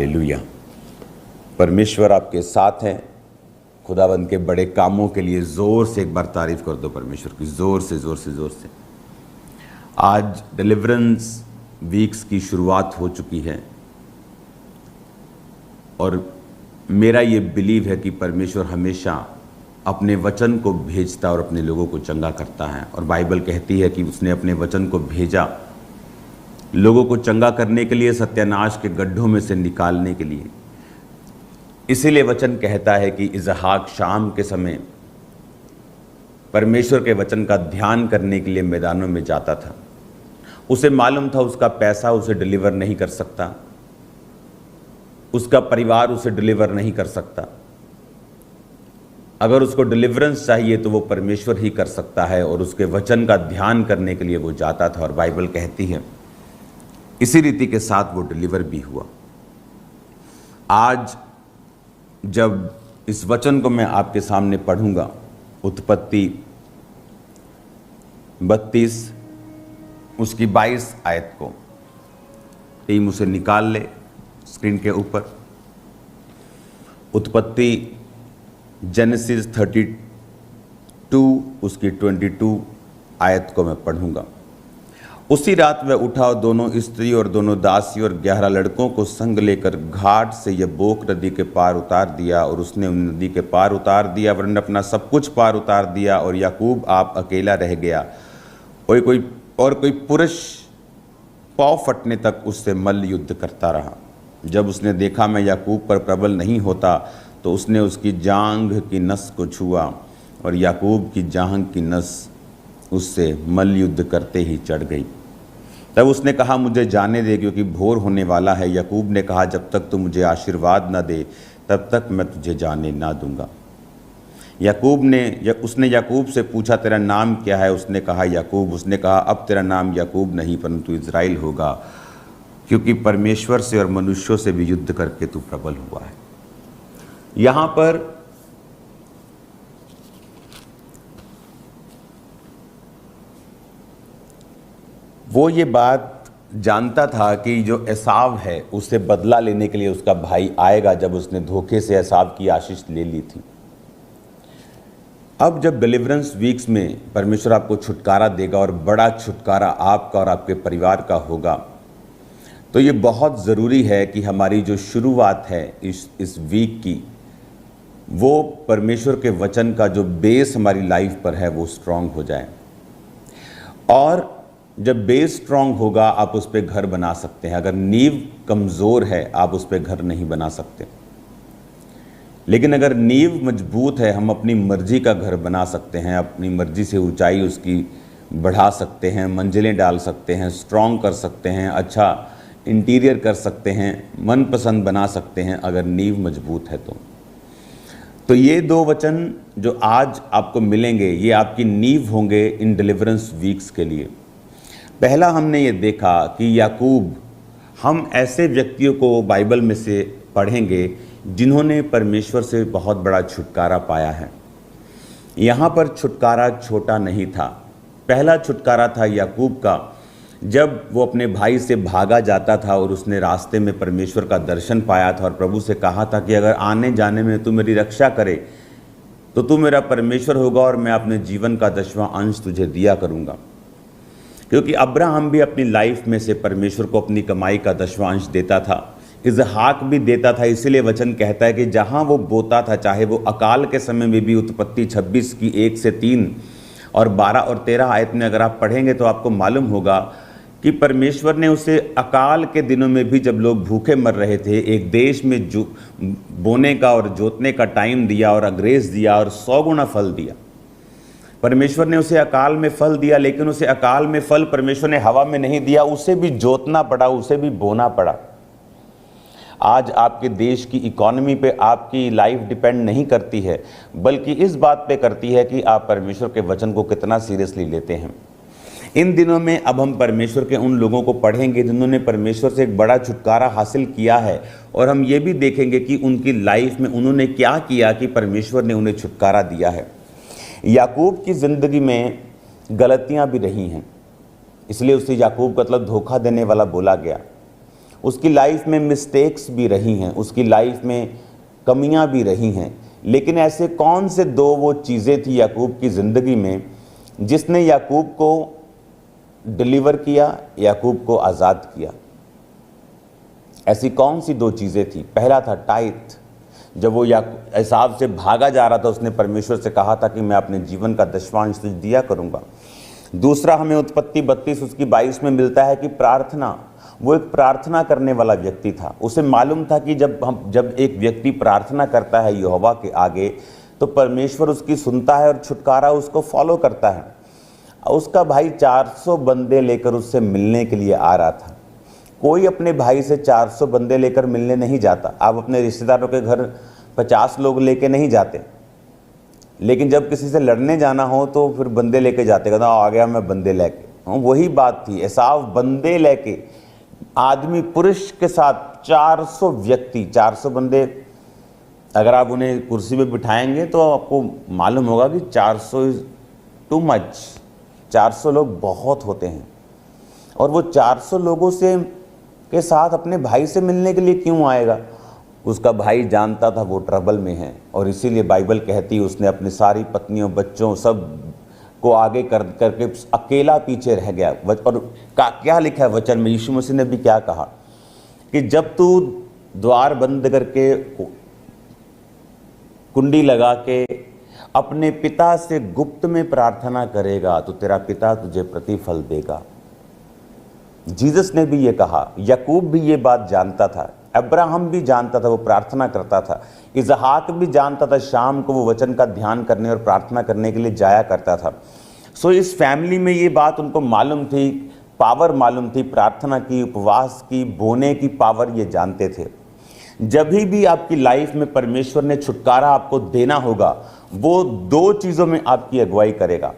Hallelujah. परमेश्वर आपके साथ हैं। खुदावंद के बड़े कामों के लिए ज़ोर से एक बार तारीफ़ कर दो परमेश्वर की, ज़ोर से ज़ोर से ज़ोर से। आज डिलीवरेंस वीक्स की शुरुआत हो चुकी है और मेरा ये बिलीव है कि परमेश्वर हमेशा अपने वचन को भेजता और अपने लोगों को चंगा करता है। और बाइबल कहती है कि उसने अपने वचन को भेजा लोगों को चंगा करने के लिए, सत्यानाश के गड्ढों में से निकालने के लिए। इसीलिए वचन कहता है कि इसहाक शाम के समय परमेश्वर के वचन का ध्यान करने के लिए मैदानों में जाता था। उसे मालूम था उसका पैसा उसे डिलीवर नहीं कर सकता, उसका परिवार उसे डिलीवर नहीं कर सकता। अगर उसको डिलीवरेंस चाहिए तो वो परमेश्वर ही कर सकता है, और उसके वचन का ध्यान करने के लिए वो जाता था। और बाइबल कहती है इसी रीति के साथ वो डिलीवर भी हुआ। आज जब इस वचन को मैं आपके सामने पढ़ूंगा, उत्पत्ति 32 उसकी 22 आयत को, टीम उसे निकाल ले स्क्रीन के ऊपर। उत्पत्ति जेनेसिस 32 उसकी 22 आयत को मैं पढ़ूंगा। उसी रात वह उठा और दोनों स्त्री और दोनों दासी और 11 लड़कों को संग लेकर घाट से यब्बोक नदी के पार उतार दिया। और उसने उन नदी के पार उतार दिया वरन अपना सब कुछ पार उतार दिया। और याकूब आप अकेला रह गया और कोई पुरुष पाँव फटने तक उससे मल्ल युद्ध करता रहा। जब उसने देखा मैं याकूब पर प्रबल नहीं होता तो उसने उसकी जांघ की नस को छुआ, और याकूब की जांघ की नस उससे मल्ल युद्ध करते ही चढ़ गई। तब उसने कहा मुझे जाने दे क्योंकि भोर होने वाला है। याकूब ने कहा जब तक तू मुझे आशीर्वाद न दे तब तक मैं तुझे जाने ना दूंगा। उसने याकूब से पूछा तेरा नाम क्या है? उसने कहा याकूब। उसने कहा अब तेरा नाम याकूब नहीं परंतु इज़राइल होगा, क्योंकि परमेश्वर से और मनुष्यों से भी युद्ध करके तू प्रबल हुआ है। यहां पर वो ये बात जानता था कि जो एसाव है उससे बदला लेने के लिए उसका भाई आएगा, जब उसने धोखे से एसाव की आशीष ले ली थी। अब जब डिलीवरेंस वीक्स में परमेश्वर आपको छुटकारा देगा और बड़ा छुटकारा आपका और आपके परिवार का होगा, तो ये बहुत ज़रूरी है कि हमारी जो शुरुआत है इस वीक की, वो परमेश्वर के वचन का जो बेस हमारी लाइफ पर है वो स्ट्रांग हो जाए। और जब बेस स्ट्रांग होगा आप उस पर घर बना सकते हैं। अगर नींव कमज़ोर है आप उस पर घर नहीं बना सकते, लेकिन अगर नींव मजबूत है हम अपनी मर्जी का घर बना सकते हैं। अपनी मर्जी से ऊंचाई उसकी बढ़ा सकते हैं, मंजिलें डाल सकते हैं, स्ट्रांग कर सकते हैं, अच्छा इंटीरियर कर सकते हैं, मनपसंद बना सकते हैं अगर नींव मजबूत है तो ये दो वचन जो आज आपको मिलेंगे ये आपकी नींव होंगे इन डिलीवरेंस वीक्स के लिए। पहला हमने ये देखा कि याकूब, हम ऐसे व्यक्तियों को बाइबल में से पढ़ेंगे जिन्होंने परमेश्वर से बहुत बड़ा छुटकारा पाया है। यहाँ पर छुटकारा छोटा नहीं था। पहला छुटकारा था याकूब का, जब वो अपने भाई से भागा जाता था और उसने रास्ते में परमेश्वर का दर्शन पाया था और प्रभु से कहा था कि अगर आने जाने में तू मेरी रक्षा करे तो तू मेरा परमेश्वर होगा और मैं अपने जीवन का 10वां अंश तुझे दिया करूँगा। क्योंकि अब्राहम भी अपनी लाइफ में से परमेश्वर को अपनी कमाई का 10वां अंश देता था, इसहाक भी देता था। इसीलिए वचन कहता है कि जहाँ वो बोता था, चाहे वो अकाल के समय में भी, उत्पत्ति 26 की 1 से 3 और 12 और 13 आयत में अगर आप पढ़ेंगे तो आपको मालूम होगा कि परमेश्वर ने उसे अकाल के दिनों में भी, जब लोग भूखे मर रहे थे, एक देश में जो बोने का और जोतने का टाइम दिया और अग्रेस दिया और 100 गुना फल दिया। परमेश्वर ने उसे अकाल में फल दिया, लेकिन उसे अकाल में फल परमेश्वर ने हवा में नहीं दिया, उसे भी जोतना पड़ा, उसे भी बोना पड़ा। आज आपके देश की इकोनॉमी पे आपकी लाइफ डिपेंड नहीं करती है, बल्कि इस बात पे करती है कि आप परमेश्वर के वचन को कितना सीरियसली लेते हैं। इन दिनों में अब हम परमेश्वर के उन लोगों को पढ़ेंगे जिन्होंने परमेश्वर से एक बड़ा छुटकारा हासिल किया है, और हम ये भी देखेंगे कि उनकी लाइफ में उन्होंने क्या किया कि परमेश्वर ने उन्हें छुटकारा दिया है। याकूब की ज़िंदगी में गलतियां भी रही हैं, इसलिए उसे याकूब का मतलब धोखा देने वाला बोला गया। उसकी लाइफ में मिस्टेक्स भी रही हैं, उसकी लाइफ में कमियां भी रही हैं, लेकिन ऐसे कौन से दो वो चीज़ें थी याकूब की ज़िंदगी में जिसने याकूब को डिलीवर किया, याकूब को आज़ाद किया? ऐसी कौन सी दो चीज़ें थी? पहला था टाइथ। जब वो एसाव से भागा जा रहा था, उसने परमेश्वर से कहा था कि मैं अपने जीवन का दशवांश तुझे दिया करूँगा। दूसरा हमें उत्पत्ति 32 उसकी 22 में मिलता है कि प्रार्थना। वो एक प्रार्थना करने वाला व्यक्ति था। उसे मालूम था कि जब एक व्यक्ति प्रार्थना करता है यहोवा के आगे, तो परमेश्वर उसकी सुनता है और छुटकारा उसको फॉलो करता है। उसका भाई 400 बंदे लेकर उससे मिलने के लिए आ रहा था। कोई अपने भाई से 400 बंदे लेकर मिलने नहीं जाता। आप अपने रिश्तेदारों के घर 50 लोग लेके नहीं जाते, लेकिन जब किसी से लड़ने जाना हो तो फिर बंदे लेके जाते, कहता आ गया मैं बंदे लेके। वही बात थी, एसाव बंदे लेके, आदमी पुरुष के साथ 400 व्यक्ति, 400 बंदे। अगर आप उन्हें कुर्सी पे बिठाएंगे तो आपको मालूम होगा कि 400 इज टू मच। 400 लोग बहुत होते हैं। और वो 400 लोगों से के साथ अपने भाई से मिलने के लिए क्यों आएगा? उसका भाई जानता था वो ट्रबल में है, और इसीलिए बाइबल कहती है उसने अपनी सारी पत्नियों, बच्चों, सब को आगे करके अकेला पीछे रह गया। और क्या लिखा है वचन में? यीशु मसीह ने भी क्या कहा कि जब तू द्वार बंद करके, कुंडी लगा के अपने पिता से गुप्त में प्रार्थना करेगा तो तेरा पिता तुझे प्रतिफल देगा। जीसस ने भी ये कहा, याकूब भी ये बात जानता था, अब्राहम भी जानता था, वो प्रार्थना करता था, इसहाक भी जानता था, शाम को वो वचन का ध्यान करने और प्रार्थना करने के लिए जाया करता था। सो इस फैमिली में ये बात उनको मालूम थी, पावर मालूम थी, प्रार्थना की, उपवास की, बोने की पावर ये जानते थे। जब भी आपकी लाइफ में परमेश्वर ने छुटकारा आपको देना होगा, वो दो चीज़ों में आपकी अगुवाई करेगा।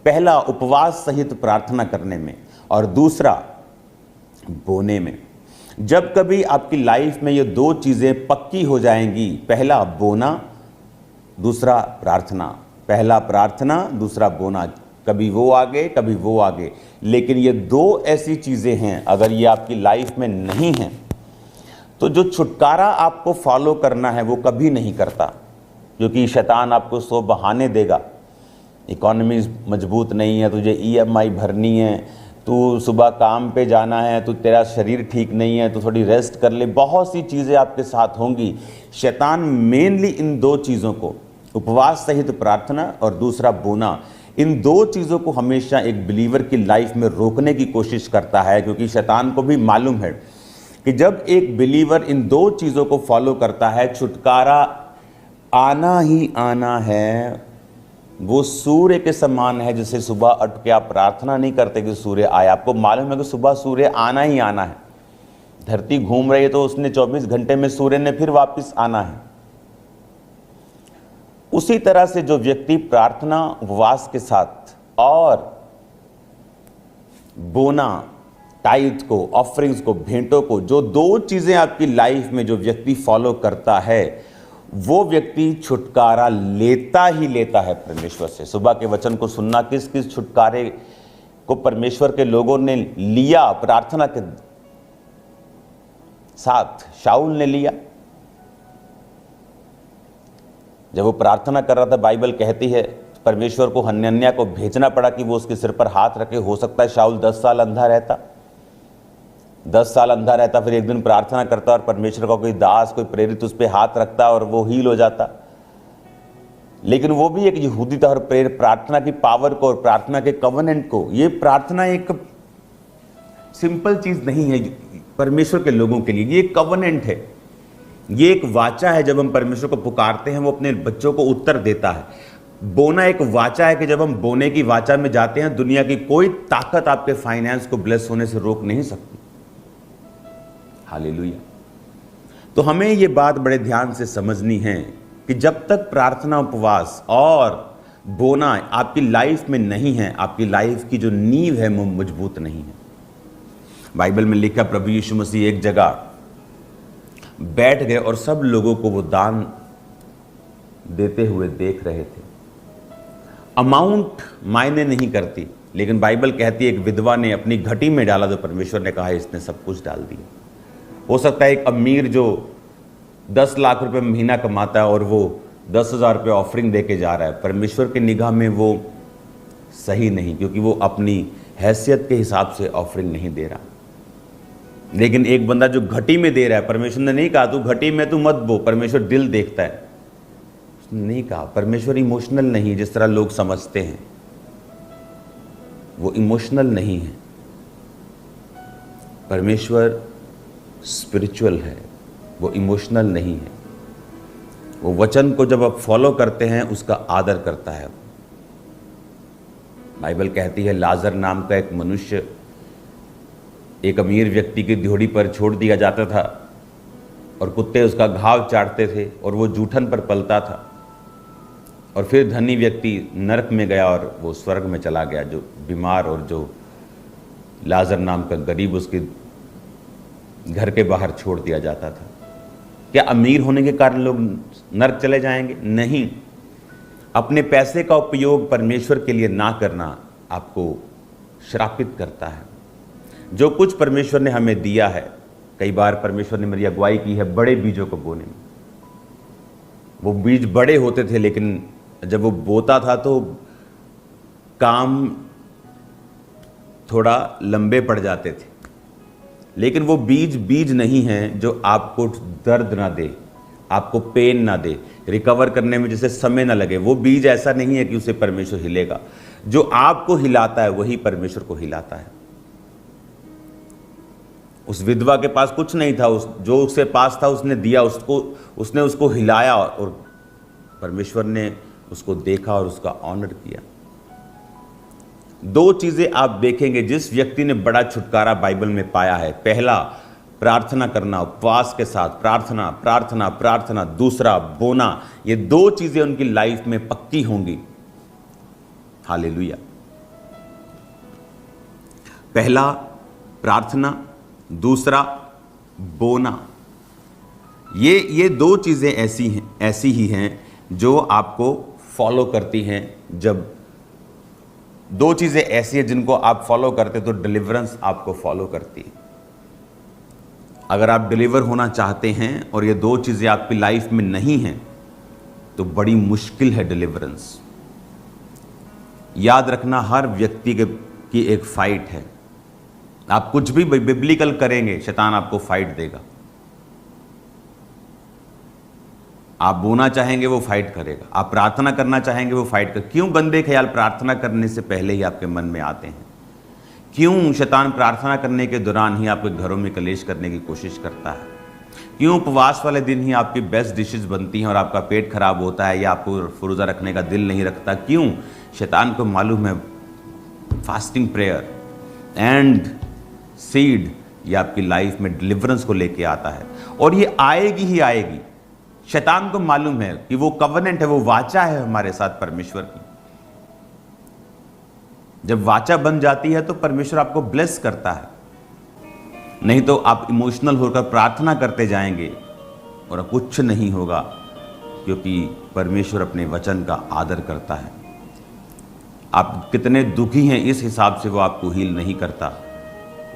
पहला उपवास सहित प्रार्थना करने में, और दूसरा बोने में। जब कभी आपकी लाइफ में ये दो चीज़ें पक्की हो जाएंगी, पहला बोना, दूसरा प्रार्थना, पहला प्रार्थना, दूसरा बोना, कभी वो आगे कभी वो आगे, लेकिन ये दो ऐसी चीज़ें हैं अगर ये आपकी लाइफ में नहीं हैं तो जो छुटकारा आपको फॉलो करना है वो कभी नहीं करता, क्योंकि शैतान आपको 100 बहाने देगा। इकोनॉमी मजबूत नहीं है, तुझे EMI भरनी है, तू सुबह काम पे जाना है, तो तेरा शरीर ठीक नहीं है तो थोड़ी रेस्ट कर ले, बहुत सी चीज़ें आपके साथ होंगी। शैतान मेनली इन दो चीज़ों को, उपवास सहित प्रार्थना और दूसरा बोना, इन दो चीज़ों को हमेशा एक बिलीवर की लाइफ में रोकने की कोशिश करता है, क्योंकि शैतान को भी मालूम है कि जब एक बिलीवर इन दो चीज़ों को फॉलो करता है, छुटकारा आना ही आना है। वो सूर्य के समान है, जैसे सुबह उठ के आप प्रार्थना नहीं करते कि सूर्य आए, आपको मालूम है कि सुबह सूर्य आना ही आना है। धरती घूम रही है तो उसने 24 घंटे में सूर्य ने फिर वापस आना है। उसी तरह से जो व्यक्ति प्रार्थना, उपवास के साथ और बोना, टाइथ को, ऑफरिंग्स को, भेंटों को, जो दो चीज़ें आपकी लाइफ में जो व्यक्ति फॉलो करता है, वो व्यक्ति छुटकारा लेता ही लेता है परमेश्वर से। सुबह के वचन को सुनना, किस किस छुटकारे को परमेश्वर के लोगों ने लिया प्रार्थना के साथ। शाऊल ने लिया, जब वो प्रार्थना कर रहा था, बाइबल कहती है परमेश्वर को हनन्याह को भेजना पड़ा कि वो उसके सिर पर हाथ रखे। हो सकता है शाऊल 10 साल अंधा रहता, 10 साल अंधा रहता, फिर एक दिन प्रार्थना करता और परमेश्वर का कोई दास, कोई प्रेरित उस पर हाथ रखता और वो हील हो जाता। लेकिन वो भी एक यहूदी था और प्रार्थना की पावर को और प्रार्थना के कवनेंट को, ये प्रार्थना एक सिंपल चीज नहीं है परमेश्वर के लोगों के लिए, ये एक कवनेंट है, ये एक वाचा है। जब हम परमेश्वर को पुकारते हैं वो अपने बच्चों को उत्तर देता है। बोना एक वाचा है कि जब हम बोने की वाचा में जाते हैं, दुनिया की कोई ताकत आपके फाइनेंस को ब्लेस होने से रोक नहीं सकती। हालेलुया। तो हमें ये बात बड़े ध्यान से समझनी है कि जब तक प्रार्थना, उपवास और बोना आपकी लाइफ में नहीं है, आपकी लाइफ की जो नींव है वो मजबूत नहीं है। बाइबल में लिखा, प्रभु यीशु मसीह एक जगह बैठ गए और सब लोगों को वो दान देते हुए देख रहे थे। अमाउंट मायने नहीं करती, लेकिन बाइबल कहती है एक विधवा ने अपनी घटी में डाला तो परमेश्वर ने कहा इसने सब कुछ डाल दिया। हो सकता है एक अमीर जो 10 लाख रुपए महीना कमाता है और वो 10,000 रुपये ऑफरिंग दे के जा रहा है, परमेश्वर की निगाह में वो सही नहीं, क्योंकि वो अपनी हैसियत के हिसाब से ऑफरिंग नहीं दे रहा। लेकिन एक बंदा जो घटी में दे रहा है, परमेश्वर ने नहीं कहा तू घटी में तू मत बो, परमेश्वर दिल देखता है, उसने नहीं कहा। परमेश्वर इमोशनल नहीं है जिस तरह लोग समझते हैं, वो इमोशनल नहीं है। परमेश्वर स्पिरिचुअल है, वो इमोशनल नहीं है। वो वचन को जब आप फॉलो करते हैं उसका आदर करता है। बाइबल कहती है लाजर नाम का एक मनुष्य एक अमीर व्यक्ति की ड्योढ़ी पर छोड़ दिया जाता था और कुत्ते उसका घाव चाटते थे और वो जूठन पर पलता था, और फिर धनी व्यक्ति नरक में गया और वो स्वर्ग में चला गया, जो बीमार और जो लाजर नाम का गरीब उसके घर के बाहर छोड़ दिया जाता था। क्या अमीर होने के कारण लोग नरक चले जाएंगे? नहीं। अपने पैसे का उपयोग परमेश्वर के लिए ना करना आपको श्रापित करता है। जो कुछ परमेश्वर ने हमें दिया है, कई बार परमेश्वर ने मेरी अगुवाई की है बड़े बीजों को बोने में। वो बीज बड़े होते थे, लेकिन जब वो बोता था तो काम थोड़ा लंबे पड़ जाते थे। लेकिन वो बीज नहीं है जो आपको दर्द ना दे, आपको पेन ना दे, रिकवर करने में जैसे समय ना लगे। वो बीज ऐसा नहीं है कि उसे परमेश्वर हिलेगा। जो आपको हिलाता है वही परमेश्वर को हिलाता है। उस विधवा के पास कुछ नहीं था, जो उसके पास था उसने दिया, उसने उसको हिलाया और परमेश्वर ने उसको देखा और उसका ऑनर किया। दो चीजें आप देखेंगे जिस व्यक्ति ने बड़ा छुटकारा बाइबल में पाया है। पहला, प्रार्थना करना, उपवास के साथ प्रार्थना प्रार्थना प्रार्थना। दूसरा, बोना। ये दो चीजें उनकी लाइफ में पक्की होंगी। हालेलुया। पहला प्रार्थना, दूसरा बोना। ये दो चीजें ऐसी ही हैं जो आपको फॉलो करती हैं। जब दो चीजें ऐसी हैं जिनको आप फॉलो करते तो डिलीवरेंस आपको फॉलो करती है। अगर आप डिलीवर होना चाहते हैं और ये दो चीजें आपकी लाइफ में नहीं हैं तो बड़ी मुश्किल है डिलीवरेंस। याद रखना, हर व्यक्ति की एक फाइट है। आप कुछ भी बिब्लिकल करेंगे, शैतान आपको फाइट देगा। आप बोना चाहेंगे वो फाइट करेगा, आप प्रार्थना करना चाहेंगे वो फाइट करेगा। क्यों गंदे ख्याल प्रार्थना करने से पहले ही आपके मन में आते हैं? क्यों शैतान प्रार्थना करने के दौरान ही आपके घरों में कलेश करने की कोशिश करता है? क्यों उपवास वाले दिन ही आपकी बेस्ट डिशेस बनती हैं और आपका पेट खराब होता है या आपको रोज़ा रखने का दिल नहीं रखता? क्यों? शैतान को मालूम है फास्टिंग, प्रेयर एंड सीड ये आपकी लाइफ में डिलीवरेंस को लेके आता है, और ये आएगी ही आएगी। शैतान को मालूम है कि वो कवनेंट है, वो वाचा है हमारे साथ परमेश्वर की। जब वाचा बन जाती है तो परमेश्वर आपको ब्लेस करता है। नहीं तो आप इमोशनल होकर प्रार्थना करते जाएंगे और कुछ नहीं होगा, क्योंकि परमेश्वर अपने वचन का आदर करता है। आप कितने दुखी हैं इस हिसाब से वो आपको हील नहीं करता।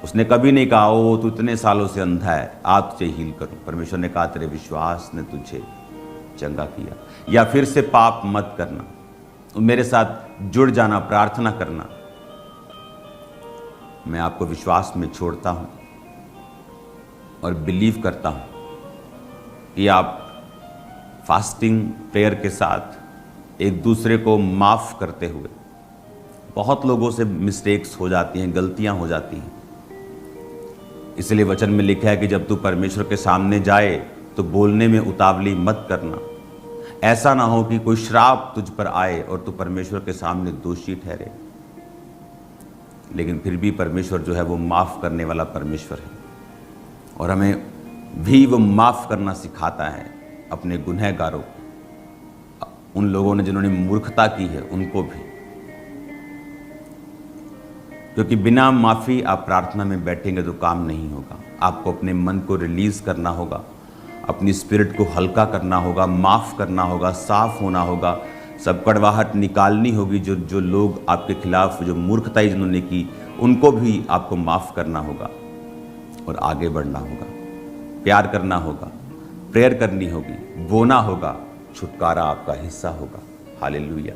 उसने कभी नहीं कहा ओ तू इतने सालों से अंधा है, आप तुझे हील करूं। परमेश्वर ने कहा तेरे विश्वास ने तुझे चंगा किया। या फिर से पाप मत करना, मेरे साथ जुड़ जाना, प्रार्थना करना। मैं आपको विश्वास में छोड़ता हूं और बिलीव करता हूं कि आप फास्टिंग, प्रेयर के साथ एक दूसरे को माफ़ करते हुए, बहुत लोगों से मिस्टेक्स हो जाती हैं, गलतियां हो जाती हैं। इसलिए वचन में लिखा है कि जब तू परमेश्वर के सामने जाए तो बोलने में उतावली मत करना। ऐसा ना हो कि कोई श्राप तुझ पर आए और तू परमेश्वर के सामने दोषी ठहरे। लेकिन फिर भी परमेश्वर जो है वो माफ़ करने वाला परमेश्वर है, और हमें भी वो माफ़ करना सिखाता है अपने गुनहगारों को, उन लोगों ने जिन्होंने मूर्खता की है उनको भी। क्योंकि बिना माफ़ी आप प्रार्थना में बैठेंगे तो काम नहीं होगा। आपको अपने मन को रिलीज़ करना होगा, अपनी स्पिरिट को हल्का करना होगा, माफ़ करना होगा, साफ़ होना होगा, सब कड़वाहट निकालनी होगी। जो लोग आपके खिलाफ जो मूर्खताई जिन्होंने की उनको भी आपको माफ़ करना होगा और आगे बढ़ना होगा। प्यार करना होगा, प्रेयर करनी होगी, बोना होगा, छुटकारा आपका हिस्सा होगा। हालेलुया।